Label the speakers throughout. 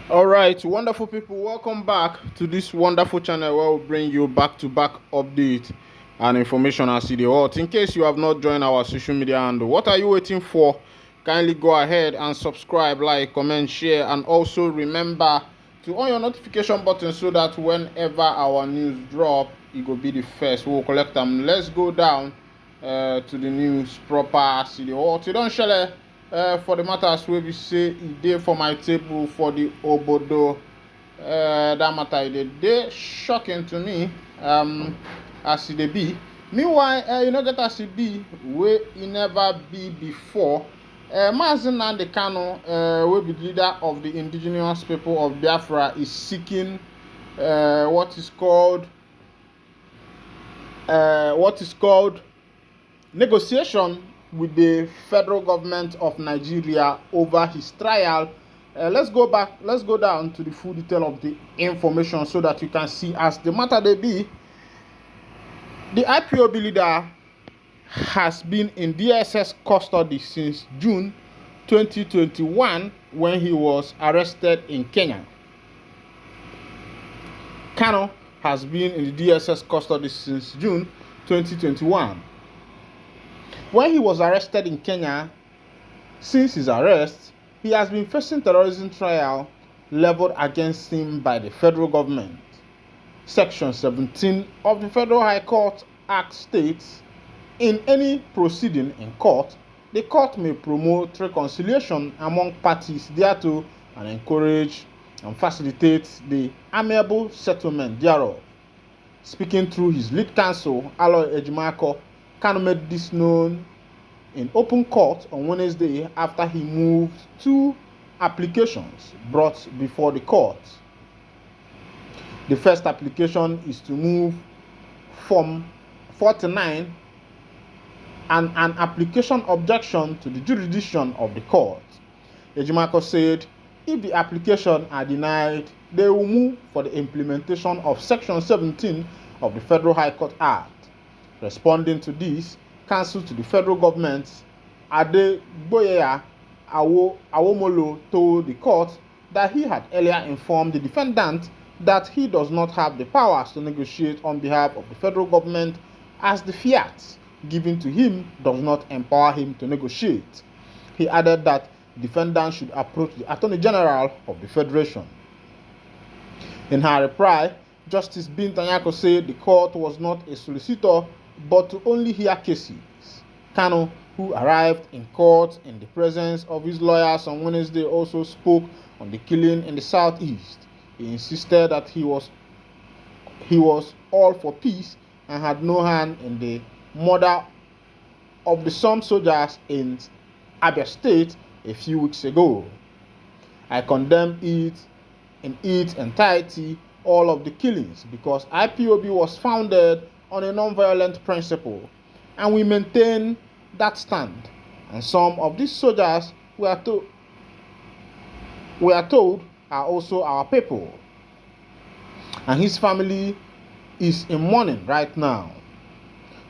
Speaker 1: All right, wonderful people, welcome back to this wonderful channel where we bring you back-to-back update and information as you dey. In case you have not joined our social media handle, what are you waiting for? Kindly go ahead and subscribe, like, comment, share, and also remember to on your notification button so that whenever our news drop, it will be the first. We will collect them. Let's go down to the news proper as you dey. Don't share. For the matters wey be say e dey for my table for the obodo, that matter e dey shocking to me, as e dey be. Meanwhile, you no get as e be wey e never be before. Mazi Nnamdi Kanu, wey be leader of the indigenous people of Biafra, is seeking what is called negotiation with the federal government of Nigeria over his trial. Let's go down to the full detail of the information so that you can see as the matter they be. The IPOB leader has been in DSS custody since June 2021 when he was arrested in Kenya. Kanu has been in the DSS custody since June 2021. When he was arrested in Kenya, since his arrest, he has been facing terrorism trial leveled against him by the federal government. Section 17 of the Federal High Court Act states, in any proceeding in court, the court may promote reconciliation among parties thereto and encourage and facilitate the amiable settlement thereof. Speaking through his lead counsel, Aloy Ejimako, Kanu made this known in open court on Wednesday after he moved two applications brought before the court. The first application is to move Form 49 and an application objection to the jurisdiction of the court. Ejimako said if the applications are denied, they will move for the implementation of Section 17 of the Federal High Court Act. Responding to this, counsel to the federal government, Adegboyega Awomolo, told the court that he had earlier informed the defendant that he does not have the powers to negotiate on behalf of the federal government, as the fiat given to him does not empower him to negotiate. He added that the defendant should approach the Attorney General of the Federation. In her reply, Justice Binta Nyako said the court was not a solicitor but to only hear cases. Kanu, who arrived in court in the presence of his lawyers on Wednesday, also spoke on the killing in the southeast. He insisted that he was all for peace and had no hand in the murder of the some soldiers in Abia State a few weeks ago. I condemn it in its entirety, all of the killings, because IPOB was founded on a non-violent principle, and we maintain that stand. And some of these soldiers we are told are also our people. And his family is in mourning right now.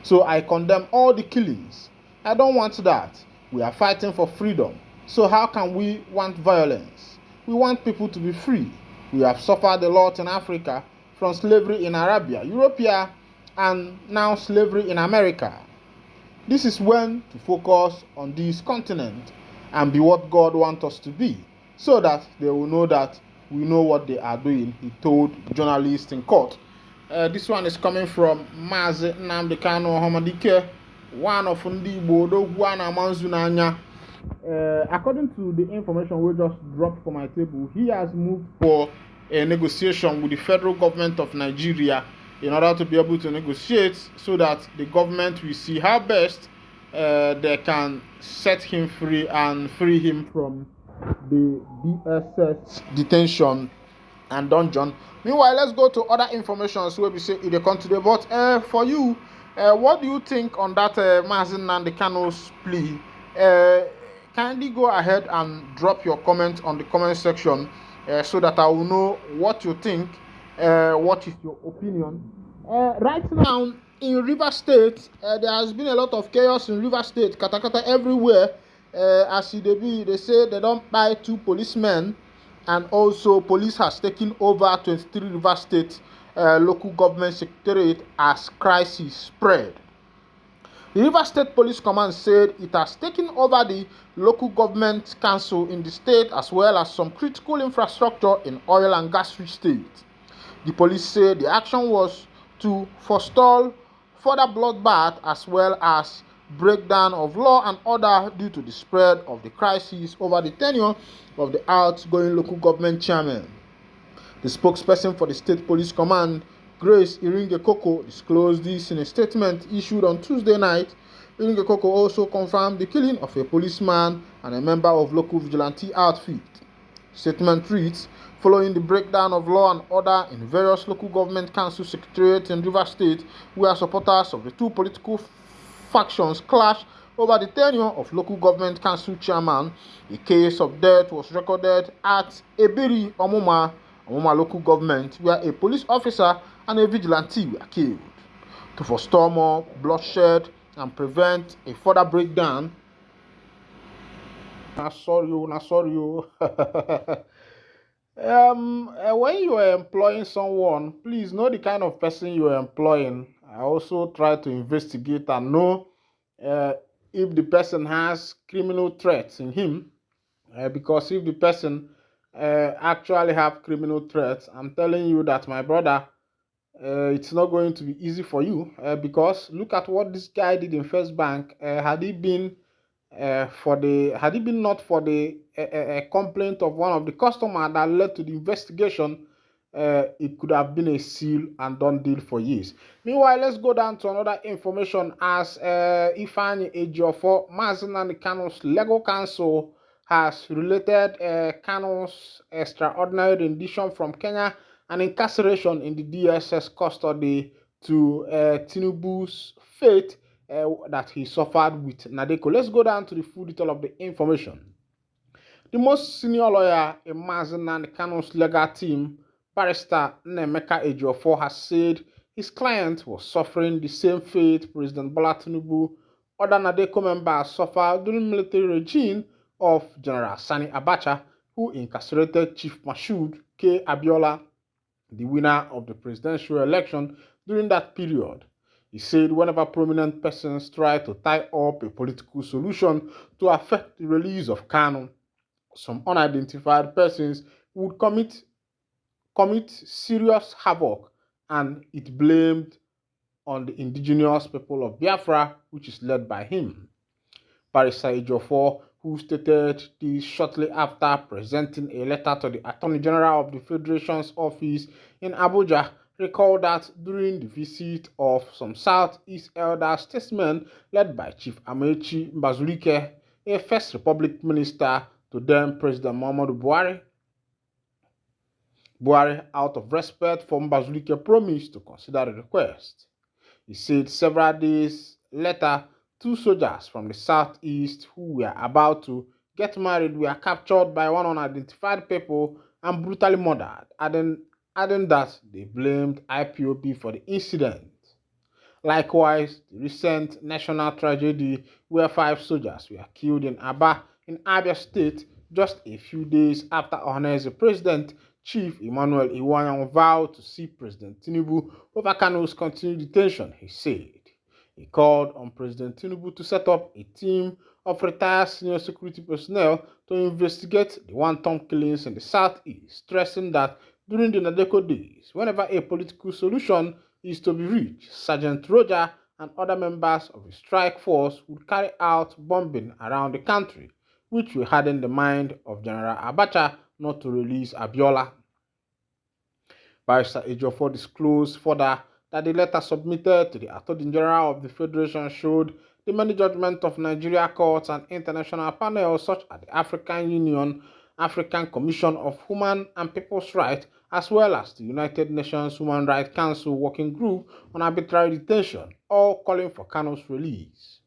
Speaker 1: So I condemn all the killings. I don't want that. We are fighting for freedom. So how can we want violence? We want people to be free. We have suffered a lot in Africa, from slavery in Arabia, Europe, and now slavery in America. This is when to focus on this continent and be what God wants us to be, so that they will know that we know what they are doing, he told journalists in court. This one is coming from Mazi Nnamdi Kanu Ohamadike, one of Ndi Igbo Manzu n'anya. According to the information we just dropped from my table, he has moved for a negotiation with the federal government of Nigeria in order to be able to negotiate so that the government will see how best they can set him free and free him from the DSS detention and dungeon. Meanwhile, let's go to other information where we say in the country. But for you, what do you think on that Mazi Nnamdi Kanu's plea? Kindly go ahead and drop your comment on the comment section so that I will know what you think, what is your opinion. Right now in River State, there has been a lot of chaos in River State, katakata everywhere. As they say they don't buy two policemen And also, police has taken over 23 Rivers State local government secretariat as crisis spread. The Rivers State Police Command said it has taken over the local government council in the state as well as some critical infrastructure in oil and gas-rich state. The police said the action was to forestall further bloodbath as well as breakdown of law and order due to the spread of the crisis over the tenure of the outgoing local government chairman. The spokesperson for the State Police Command, Grace Iringekoko, disclosed this in a statement issued on Tuesday night. Iringekoko also confirmed the killing of a policeman and a member of local vigilante outfit. The statement reads, following the breakdown of law and order in various local government council secretariats in Rivers State, where supporters of the two political factions clashed over the tenure of local government council chairman, a case of death was recorded at Ebiri Omuma local government, where a police officer and a vigilante were killed. To forestall more bloodshed and prevent a further breakdown, when you are employing someone, please know the kind of person you are employing. I also try to investigate and know if the person has criminal threats in him, because if the person actually have criminal threats, I'm telling you that, my brother, it's not going to be easy for you, because look at what this guy did in First Bank. Had he been not for the complaint of one of the customers that led to the investigation, it could have been a seal and done deal for years. Meanwhile, let's go down to another information as Ifeanyi Ejiofor, Mazi Nnamdi Kanu's legal counsel, has related Kanu's extraordinary rendition from Kenya and incarceration in the DSS custody to Tinubu's fate that he suffered with Nadeko. Let's go down to the full detail of the information. The most senior lawyer in Mazi Nnamdi Kanu's legal team, Barrister Nnemeka Ejiofor, has said his client was suffering the same fate President Bola Tinubu, other Nadeko members suffered during the military regime of General Sani Abacha, who incarcerated Chief Mashood K. Abiola, the winner of the presidential election during that period. He said whenever prominent persons try to tie up a political solution to affect the release of Kanu, some unidentified persons would commit serious havoc, and it blamed on the indigenous people of Biafra, which is led by him. Barrister Ejiofor, who stated this shortly after presenting a letter to the Attorney General of the Federation's office in Abuja, recalled that during the visit of some Southeast elder statesmen led by Chief Amechi Mbazulike, a First Republic minister to then President Muhammadu Buhari, out of respect for Mbazulike, promised to consider the request. He said several days later, 2 soldiers from the southeast who were about to get married were captured by one unidentified people and brutally murdered, adding that they blamed IPOB for the incident. Likewise, the recent national tragedy where 5 soldiers were killed in Aba in Abia State just a few days after Ohanaeze President Chief Emmanuel Iwanyang vowed to see President Tinubu over Kanu's continued detention, he said. He called on President Tinubu to set up a team of retired senior security personnel to investigate the wanton killings in the southeast, stressing that during the Nadeko days, whenever a political solution is to be reached, Sergeant Roger and other members of the strike force would carry out bombing around the country, which will harden the mind of General Abacha not to release Abiola. Barrister Ejiofor disclosed further that the letter submitted to the Attorney General of the Federation showed the many judgments of Nigeria courts and international panels such as the African Union, African Commission of Human and People's Rights, as well as the United Nations Human Rights Council Working Group on Arbitrary Detention, all calling for Kanu's release.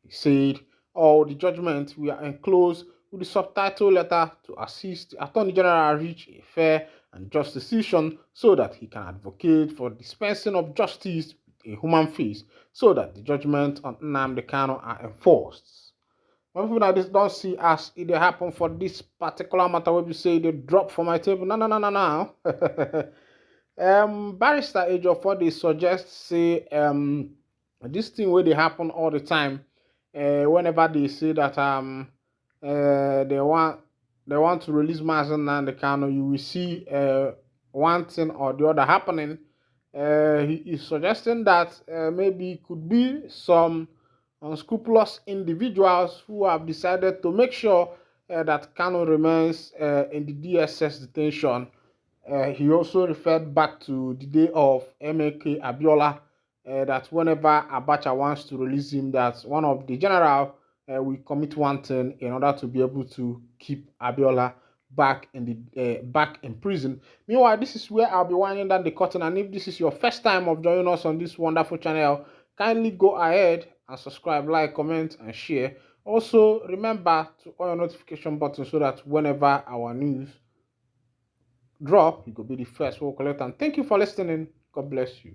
Speaker 1: He said all the judgments were enclosed with the subtitle letter to assist the Attorney General reach a fair and just decision so that he can advocate for dispensing of justice with a human face so that the judgment on Nnamdi Kanu are enforced. When people that this don't see as it dey happen for this particular matter wey be say they drop for my table. No. Barrister Ejiofor dey suggest say this thing where they happen all the time. Whenever they say that they want to release Mazen Nnamdi Kanu, you will see one thing or the other happening. He is suggesting that maybe it could be some unscrupulous individuals who have decided to make sure that Kanu remains in the DSS detention. He also referred back to the day of MK Abiola, that whenever Abacha wants to release him, that one of the general will commit one thing in order to be able to keep Abiola back in prison. Meanwhile, this is where I'll be winding down the curtain. And if this is your first time of joining us on this wonderful channel, kindly go ahead and subscribe, like, comment, and share. Also, remember to on your notification button so that whenever our news drop, you could be the first we'll collect. And thank you for listening. God bless you.